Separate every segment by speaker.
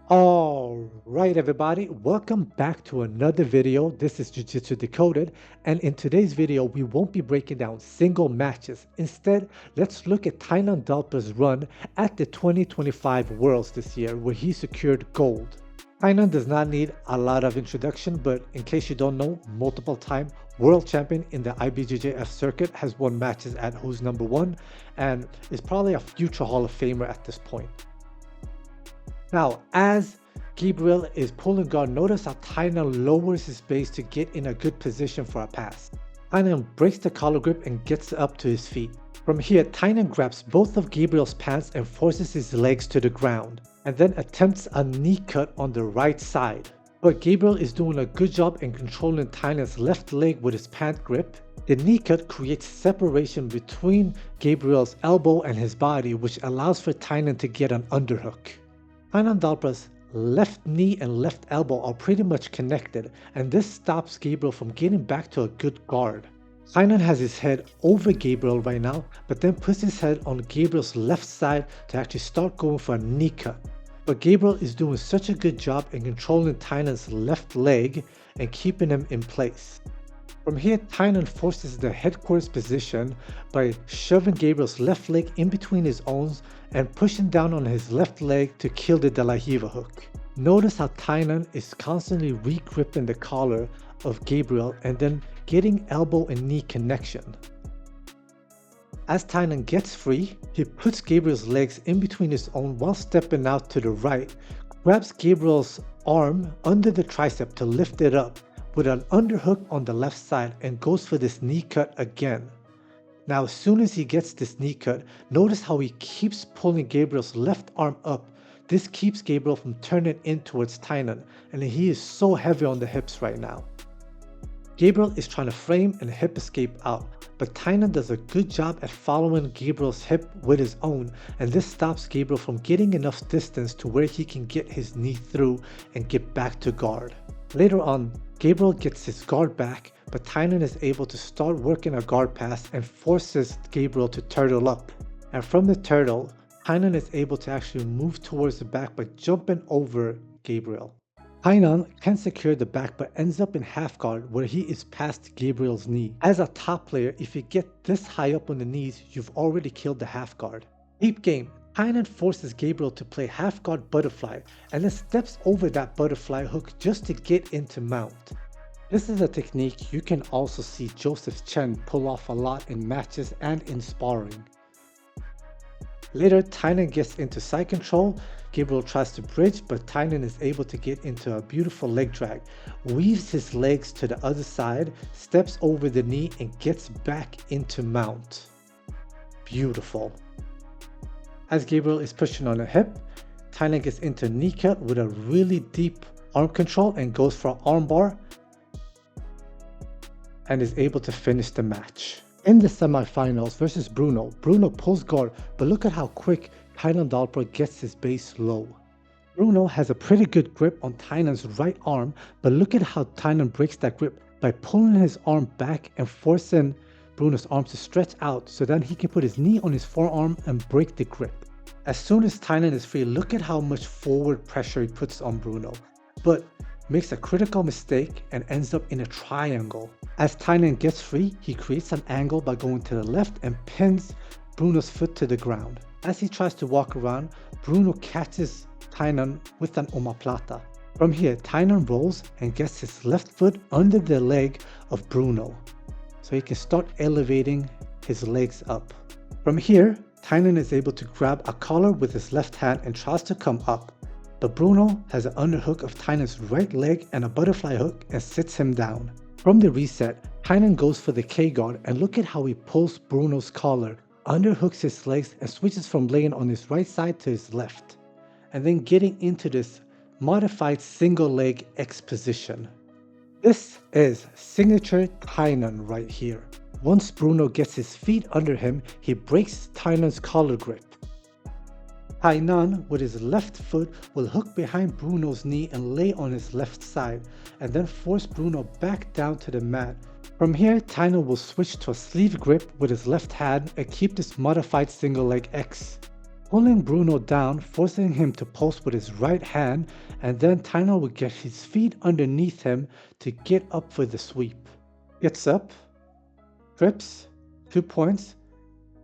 Speaker 1: Alright everybody, welcome back to another video. This is Jiu-Jitsu Decoded, and in today's video we won't be breaking down single matches. Instead, let's look at Tainan Dalpra's run at the 2025 Worlds this year where he secured gold. Tainan does not need a lot of introduction, but in case you don't know, multiple time world champion in the IBJJF circuit, has won matches at Who's Number 1 and is probably a future Hall of Famer at this point. Now, as Gabriel is pulling guard, notice how Tainan lowers his base to get in a good position for a pass. Tainan breaks the collar grip and gets up to his feet. From here, Tainan grabs both of Gabriel's pants and forces his legs to the ground, and then attempts a knee cut on the right side. But Gabriel is doing a good job in controlling Tainan's left leg with his pant grip. The knee cut creates separation between Gabriel's elbow and his body, which allows for Tainan to get an underhook. Tainan Dalpra's left knee and left elbow are pretty much connected, and this stops Gabriel from getting back to a good guard. Tainan has his head over Gabriel right now, but then puts his head on Gabriel's left side to actually start going for a knee cut. But Gabriel is doing such a good job in controlling Tainan's left leg and keeping him in place. From here, Tainan forces the headquarters position by shoving Gabriel's left leg in between his own and pushing down on his left leg to kill the De La Riva hook. Notice how Tainan is constantly re-gripping the collar of Gabriel and then getting elbow and knee connection. As Tainan gets free, he puts Gabriel's legs in between his own while stepping out to the right, grabs Gabriel's arm under the tricep to lift it up with an underhook on the left side and goes for this knee cut again. Now as soon as he gets this knee cut, notice how he keeps pulling Gabriel's left arm up. This keeps Gabriel from turning in towards Tainan, and he is so heavy on the hips right now. Gabriel is trying to frame and hip escape out, but Tainan does a good job at following Gabriel's hip with his own, and this stops Gabriel from getting enough distance to where he can get his knee through and get back to guard. Later on, Gabriel gets his guard back, but Tainan is able to start working a guard pass and forces Gabriel to turtle up. And from the turtle, Tainan is able to actually move towards the back by jumping over Gabriel. Tainan can secure the back but ends up in half guard where he is past Gabriel's knee. As a top player, if you get this high up on the knees, you've already killed the half guard. Deep game. Tainan forces Gabriel to play half guard butterfly and then steps over that butterfly hook just to get into mount. This is a technique you can also see Joseph Chen pull off a lot in matches and in sparring. Later, Tainan gets into side control. Gabriel tries to bridge, but Tainan is able to get into a beautiful leg drag, weaves his legs to the other side, steps over the knee and gets back into mount. Beautiful. As Gabriel is pushing on a hip, Tainan gets into knee cut with a really deep arm control and goes for an arm bar and is able to finish the match. In the semifinals versus Bruno, Bruno pulls guard, but look at how quick Tainan Dalpra gets his base low. Bruno has a pretty good grip on Tainan's right arm, but look at how Tainan breaks that grip by pulling his arm back and forcing Bruno's arm to stretch out so that he can put his knee on his forearm and break the grip. As soon as Tainan is free, look at how much forward pressure he puts on Bruno, but makes a critical mistake and ends up in a triangle. As Tainan gets free, he creates an angle by going to the left and pins Bruno's foot to the ground. As he tries to walk around, Bruno catches Tainan with an omoplata. From here, Tainan rolls and gets his left foot under the leg of Bruno, so he can start elevating his legs up. From here, Tainan is able to grab a collar with his left hand and tries to come up, but Bruno has an underhook of Tainan's right leg and a butterfly hook and sits him down. From the reset, Tainan goes for the K-guard and look at how he pulls Bruno's collar, underhooks his legs and switches from laying on his right side to his left, and then getting into this modified single leg X position. This is signature Tainan right here. Once Bruno gets his feet under him, he breaks Tainan's collar grip. Tainan with his left foot will hook behind Bruno's knee and lay on his left side, and then force Bruno back down to the mat. From here, Tainan will switch to a sleeve grip with his left hand and keep this modified single leg X. pulling Bruno down, forcing him to post with his right hand, and then Tainan would get his feet underneath him to get up for the sweep. Gets up, grips, 2 points,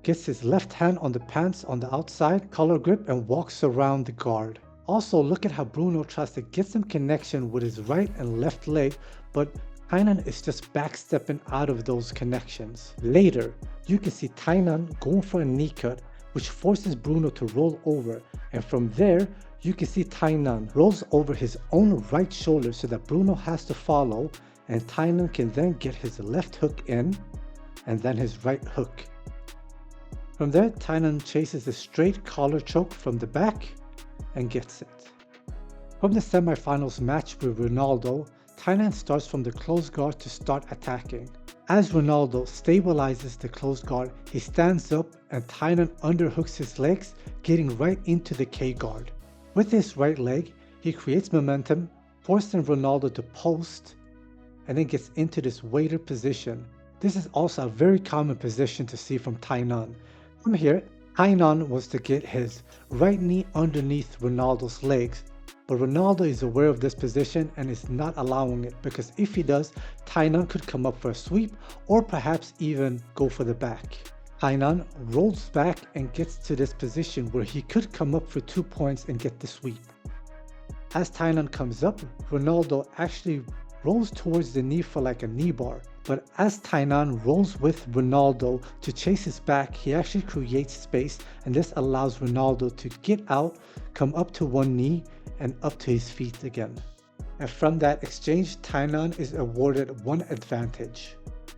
Speaker 1: gets his left hand on the pants on the outside, collar grip, and walks around the guard. Also, look at how Bruno tries to get some connection with his right and left leg, but Tainan is just backstepping out of those connections. Later, you can see Tainan going for a knee cut, which forces Bruno to roll over, and from there, you can see Tainan rolls over his own right shoulder so that Bruno has to follow, and Tainan can then get his left hook in, and then his right hook. From there, Tainan chases a straight collar choke from the back and gets it. From the semifinals match with Ronaldo, Tainan starts from the closed guard to start attacking. As Ronaldo stabilizes the closed guard, he stands up and Tainan underhooks his legs, getting right into the K guard. With his right leg, he creates momentum, forcing Ronaldo to post, and then gets into this waiter position. This is also a very common position to see from Tainan. From here, Tainan wants to get his right knee underneath Ronaldo's legs, but Ronaldo is aware of this position and is not allowing it, because if he does, Tainan could come up for a sweep or perhaps even go for the back. Tainan rolls back and gets to this position where he could come up for 2 points and get the sweep. As Tainan comes up, Ronaldo actually rolls towards the knee for like a knee bar. But as Tainan rolls with Ronaldo to chase his back, he actually creates space, and this allows Ronaldo to get out, come up to one knee, and up to his feet again. And from that exchange, Tainan is awarded one advantage.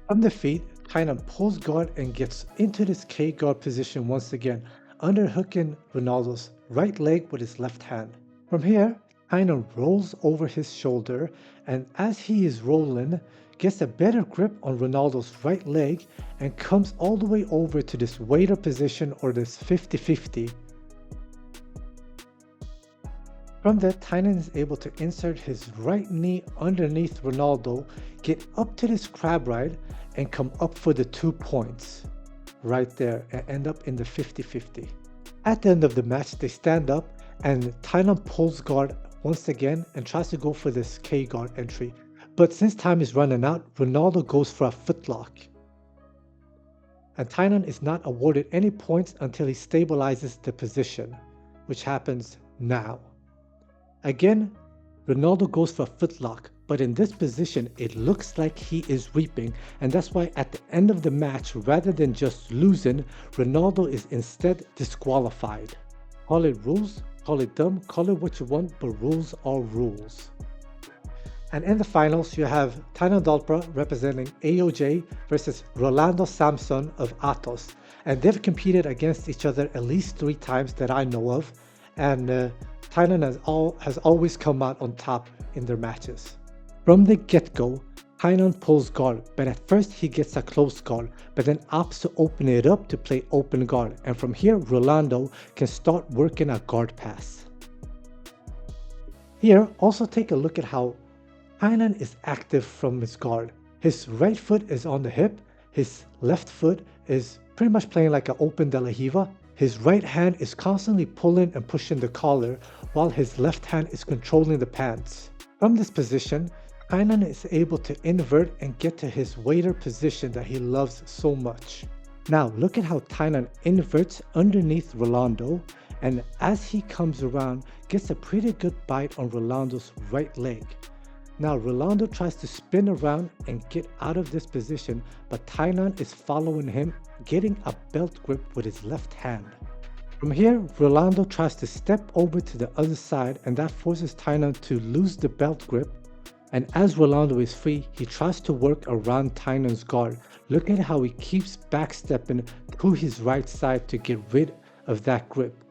Speaker 1: From the feet, Tainan pulls guard and gets into this K guard position once again, underhooking Ronaldo's right leg with his left hand. From here, Tainan rolls over his shoulder, and as he is rolling, gets a better grip on Ronaldo's right leg and comes all the way over to this waiter position, or this 50-50. From that, Tainan is able to insert his right knee underneath Ronaldo, get up to this crab ride, and come up for the 2 points right there and end up in the 50-50. At the end of the match, they stand up and Tainan pulls guard once again and tries to go for this K guard entry. But since time is running out, Ronaldo goes for a footlock. And Tainan is not awarded any points until he stabilizes the position, which happens now. Again, Ronaldo goes for a footlock, but in this position, it looks like he is reaping, and that's why at the end of the match, rather than just losing, Ronaldo is instead disqualified. Call it rules, call it dumb, call it what you want, but rules are rules. And in the finals, you have Tainan Dalpra representing AOJ versus Rolando Samson of Atos. And they've competed against each other at least 3 times that I know of. And Tainan has always come out on top in their matches. From the get-go, Tainan pulls guard, but at first he gets a close guard, but then opts to open it up to play open guard. And from here, Rolando can start working a guard pass. Here, also take a look at how Tainan is active from his guard. His right foot is on the hip, his left foot is pretty much playing like an open de la Hiva. His right hand is constantly pulling and pushing the collar, while his left hand is controlling the pants. From this position, Tainan is able to invert and get to his waiter position that he loves so much. Now look at how Tainan inverts underneath Rolando, and as he comes around, gets a pretty good bite on Rolando's right leg. Now Rolando tries to spin around and get out of this position, but Tainan is following him, getting a belt grip with his left hand. From here, Rolando tries to step over to the other side, and that forces Tainan to lose the belt grip. And as Rolando is free, he tries to work around Tainan's guard. Look at how he keeps backstepping to his right side to get rid of that grip.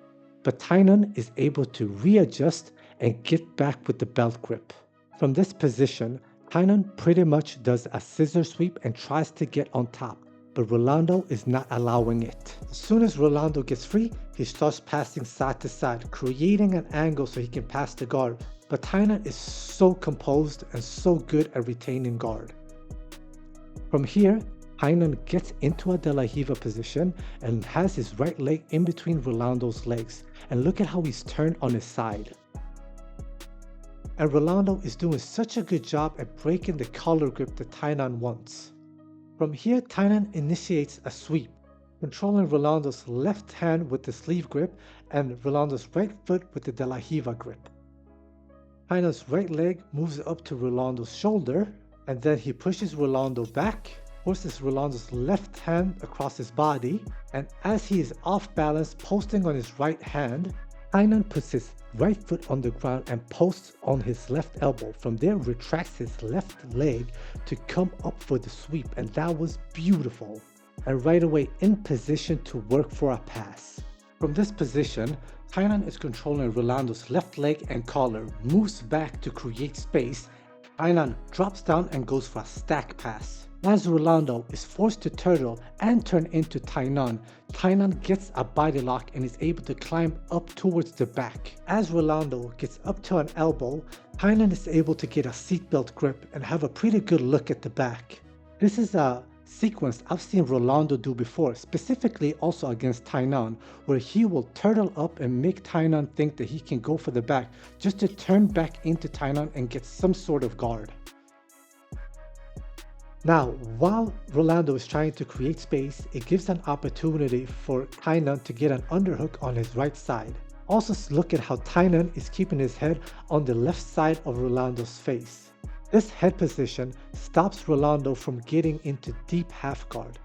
Speaker 1: But Tainan is able to readjust and get back with the belt grip. From this position, Tainan pretty much does a scissor sweep and tries to get on top, but Rolando is not allowing it. As soon as Rolando gets free, he starts passing side to side, creating an angle so he can pass the guard, but Tainan is so composed and so good at retaining guard. From here, Tainan gets into a De La Riva position and has his right leg in between Ronaldo's legs. And look at how he's turned on his side. And Ronaldo is doing such a good job at breaking the collar grip that Tainan wants. From here, Tainan initiates a sweep, controlling Ronaldo's left hand with the sleeve grip and Ronaldo's right foot with the De La Riva grip. Tainan's right leg moves up to Ronaldo's shoulder, and then he pushes Ronaldo back, forces Ronaldo's left hand across his body, and as he is off balance, posting on his right hand, Tainan puts his right foot on the ground and posts on his left elbow. From there, retracts his left leg to come up for the sweep, and that was beautiful. And right away in position to work for a pass. From this position, Tainan is controlling Ronaldo's left leg and collar, moves back to create space. Tainan drops down and goes for a stack pass. As Ronaldo is forced to turtle and turn into Tainan, Tainan gets a body lock and is able to climb up towards the back. As Ronaldo gets up to an elbow, Tainan is able to get a seatbelt grip and have a pretty good look at the back. This is a sequence I've seen Ronaldo do before, specifically also against Tainan, where he will turtle up and make Tainan think that he can go for the back just to turn back into Tainan and get some sort of guard. Now, while Ronaldo is trying to create space, it gives an opportunity for Tainan to get an underhook on his right side. Also look at how Tainan is keeping his head on the left side of Ronaldo's face. This head position stops Ronaldo from getting into deep half guard.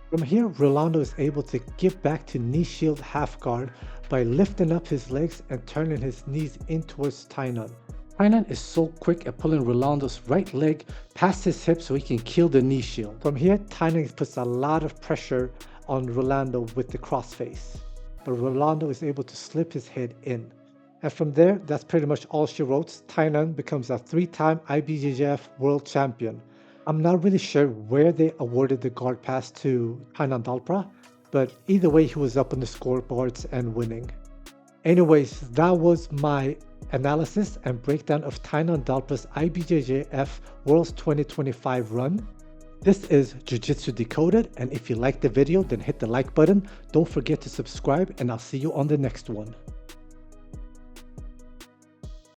Speaker 1: From here, Ronaldo is able to get back to knee shield half guard by lifting up his legs and turning his knees in towards Tainan. Tainan is so quick at pulling Ronaldo's right leg past his hip so he can kill the knee shield. From here, Tainan puts a lot of pressure on Ronaldo with the crossface, but Ronaldo is able to slip his head in. And from there, that's pretty much all she wrote. Tainan becomes a 3-time IBJJF World Champion. I'm not really sure where they awarded the guard pass to Tainan Dalpra, but either way, he was up on the scoreboards and winning. Anyways, that was my analysis and breakdown of Tainan Dalpra's IBJJF Worlds 2025 run. This is Jiu-Jitsu Decoded, and if you liked the video, then hit the like button. Don't forget to subscribe, and I'll see you on the next one.